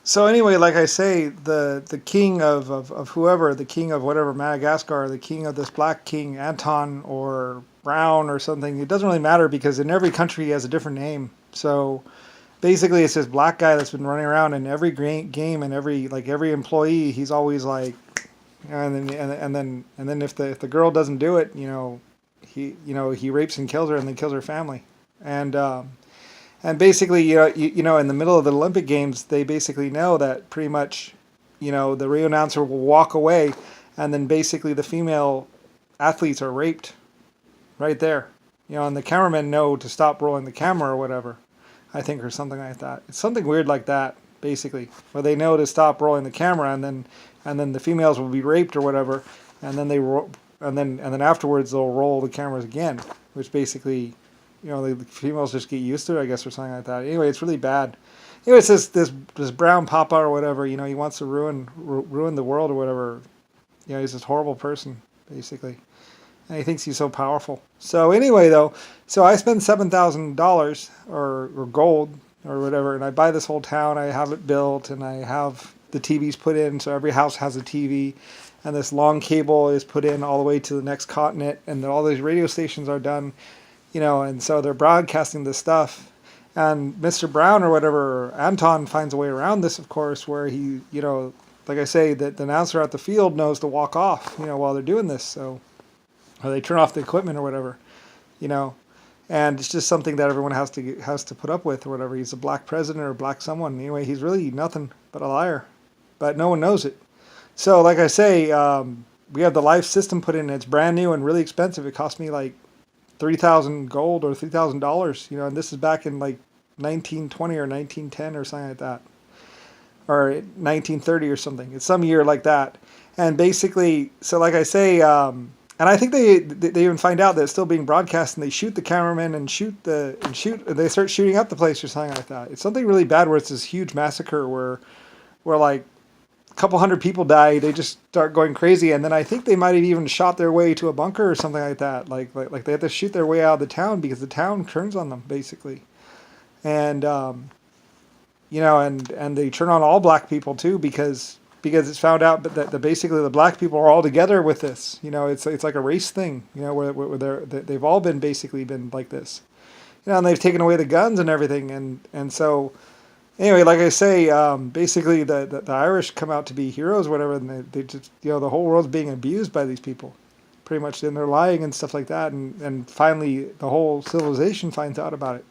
So anyway, like I say, the king of whoever, the king of whatever Madagascar, the king of this black king Anton or Brown or something, it doesn't really matter because in every country he has a different name. So basically, it's this black guy that's been running around in every game and every employee, he's always like, and then if the girl doesn't do it, he rapes and kills her and then kills her family, and and basically, in the middle of the Olympic Games, they basically know that pretty much, the Rio announcer will walk away, and then basically the female athletes are raped right there. And the cameramen know to stop rolling the camera or whatever, I think, or something like that. It's something weird like that, basically, where they know to stop rolling the camera, and then the females will be raped or whatever, and then and then afterwards they'll roll the cameras again, which basically the females just get used to it, I guess, or something like that. Anyway, it's really bad. Anyway, it's this brown papa or whatever. He wants to ruin the world or whatever. He's this horrible person, basically, and he thinks he's so powerful. So anyway, though, so I spend $7,000 or gold or whatever, and I buy this whole town. I have it built, and I have the TVs put in, so every house has a TV. And this long cable is put in all the way to the next continent, and all these radio stations are done. And so they're broadcasting this stuff. And Mr. Brown or whatever, Anton, finds a way around this, of course, where he, like I say, that the announcer at the field knows to walk off, while they're doing this. So, or they turn off the equipment or whatever, and it's just something that everyone has to put up with or whatever. He's a black president or a black someone. Anyway, he's really nothing but a liar, but no one knows it. So, like I say, we have the life system put in. It's brand new and really expensive. It cost me like 3,000 gold or $3,000, and this is back in like 1920 or 1910 or something like that, or 1930 or something. It's some year like that. And basically, so like I say, and I think they even find out that it's still being broadcast, and they shoot the cameraman and they start shooting up the place or something like that. It's something really bad where it's this huge massacre where like couple hundred people die. They just start going crazy, and then I think they might have even shot their way to a bunker or something like that. Like they have to shoot their way out of the town because the town turns on them basically, and and they turn on all black people too because it's found out that basically the black people are all together with this. It's like a race thing. Where they've all been like this. And they've taken away the guns and everything, and so. Anyway, like I say, basically the Irish come out to be heroes, or whatever, and they just, the whole world's being abused by these people, pretty much, and they're lying and stuff like that, and finally the whole civilization finds out about it.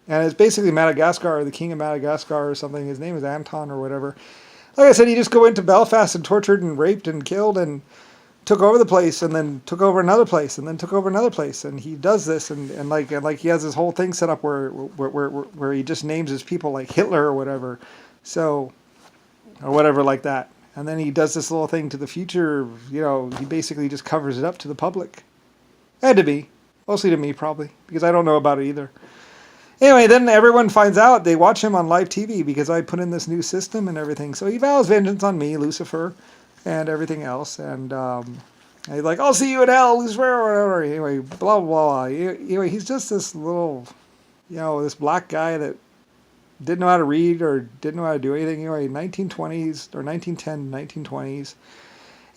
And it's basically Madagascar, or the king of Madagascar or something. His name is Anton or whatever. Like I said, he just go into Belfast and tortured and raped and killed and took over the place, and then took over another place, and then took over another place, and he does this, and like he has this whole thing set up where he just names his people like Hitler or whatever, so, or whatever like that, and then he does this little thing to the future. He basically just covers it up to the public, and to me, mostly to me probably, because I don't know about it either. Anyway, then everyone finds out. They watch him on live TV because I put in this new system and everything. So he vows vengeance on me, Lucifer, and everything else, and he's like, "I'll see you in hell, Lucifer," or whatever. Anyway, blah blah blah. Anyway, he's just this little, this black guy that didn't know how to read or didn't know how to do anything. Anyway, 1920s or 1910, 1920s.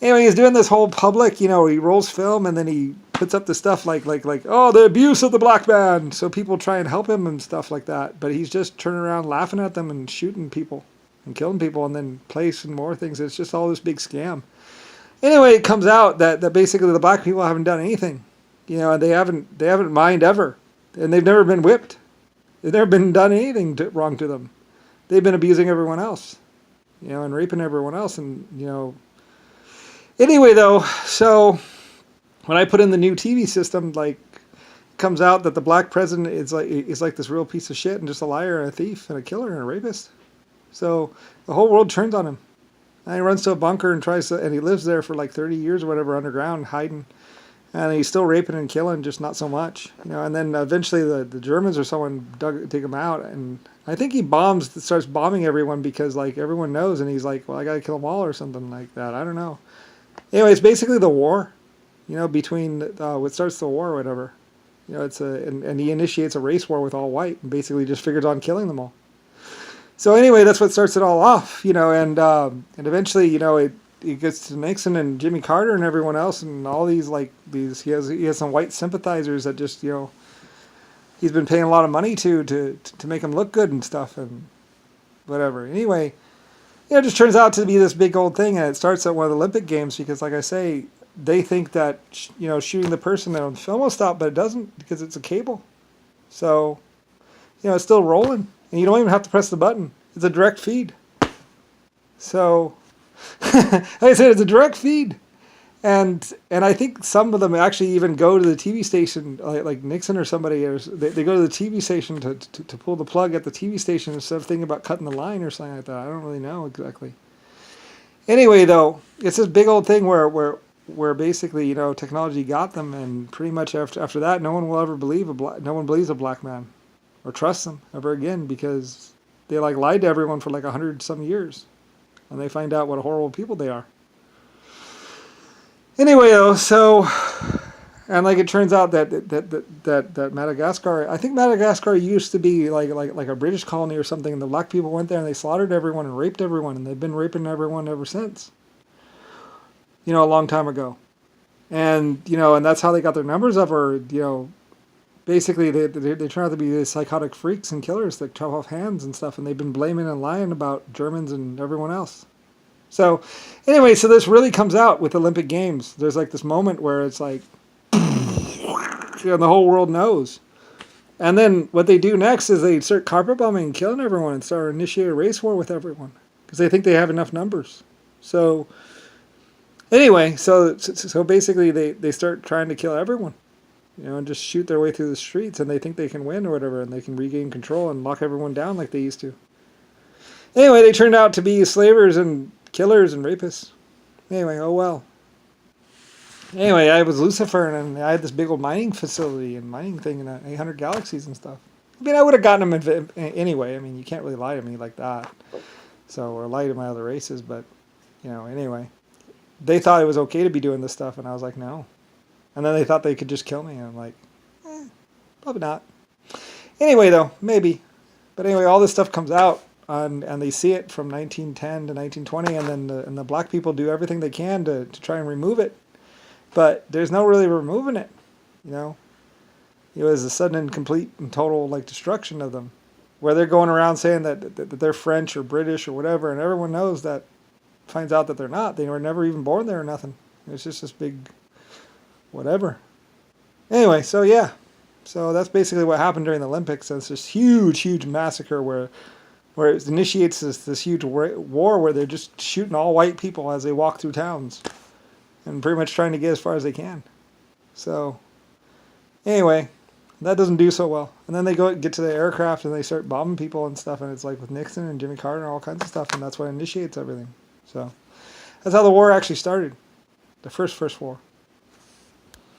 Anyway, he's doing this whole public, he rolls film, and then he puts up the stuff like, oh, the abuse of the black man. So people try and help him and stuff like that, but he's just turning around, laughing at them, and shooting people. And killing people, and then placing more things. It's just all this big scam. Anyway, it comes out that basically the black people haven't done anything, and they haven't mined ever, and they've never been whipped. They've never been done anything wrong to them. They've been abusing everyone else, and raping everyone else, and Anyway, though, so when I put in the new TV system, like, it comes out that the black president is like this real piece of shit and just a liar and a thief and a killer and a rapist. So the whole world turns on him. And he runs to a bunker and and he lives there for like 30 years or whatever underground, hiding. And he's still raping and killing, just not so much. And then eventually the Germans or someone dig him out. And I think he starts bombing everyone because like everyone knows. And he's like, well, I got to kill them all or something like that. I don't know. Anyway, it's basically the war, between what starts the war or whatever. And he initiates a race war with all white and basically just figures on killing them all. So anyway, that's what starts it all off, and eventually, it gets to Nixon and Jimmy Carter and everyone else and all these. He has some white sympathizers that just he's been paying a lot of money to make him look good and stuff and whatever. Anyway, it just turns out to be this big old thing, and it starts at one of the Olympic Games because, like I say, they think that shooting the person on film will stop, but it doesn't because it's a cable. So it's still rolling, and you don't even have to press the button. It's a direct feed. So, like I said, it's a direct feed. And I think some of them actually even go to the TV station, like Nixon or somebody, or they go to the TV station to pull the plug at the TV station instead of thinking about cutting the line or something like that. I don't really know exactly. Anyway, though, it's this big old thing where basically technology got them, and pretty much after that, no one will ever believe no one believes a black man or trusts them ever again because they lied to everyone for 100 some years, and they find out what horrible people they are. Anyway, though, so, and it turns out that Madagascar, I think Madagascar used to be like a British colony or something, and the black people went there and they slaughtered everyone and raped everyone, and they've been raping everyone ever since. A long time ago, and and that's how they got their numbers up, or basically they turn out to be these psychotic freaks and killers that chop off hands and stuff, and they've been blaming and lying about Germans and everyone else. So, anyway, so this really comes out with Olympic Games. There's this moment where it's the whole world knows. And then what they do next is they start carpet bombing and killing everyone and start initiate a race war with everyone because they think they have enough numbers. So, anyway, so basically they start trying to kill everyone, and just shoot their way through the streets, and they think they can win or whatever, and they can regain control and lock everyone down like they used to. Anyway, they turned out to be slavers and killers and rapists. Anyway, oh well. Anyway, I was Lucifer, and I had this big old mining facility and mining thing in 800 galaxies and stuff. I mean, I would have gotten them anyway. I mean, you can't really lie to me like that. So, or lie to my other races, but, anyway. They thought it was okay to be doing this stuff, and I was like, no. And then they thought they could just kill me, and I'm like, probably not. Anyway, though, maybe. But anyway, all this stuff comes out. And they see it from 1910 to 1920, and then the black people do everything they can to try and remove it. But there's no really removing it, It was a sudden and complete and total destruction of them, where they're going around saying that they're French or British or whatever, and everyone knows that, finds out that they're not. They were never even born there or nothing. It's just this big whatever. Anyway, so yeah. So that's basically what happened during the Olympics. It's this huge massacre where it initiates this huge war where they're just shooting all white people as they walk through towns and pretty much trying to get as far as they can. So, anyway, that doesn't do so well. And then they get to the aircraft and they start bombing people and stuff, and it's with Nixon and Jimmy Carter and all kinds of stuff, and that's what initiates everything. So, that's how the war actually started. The first war.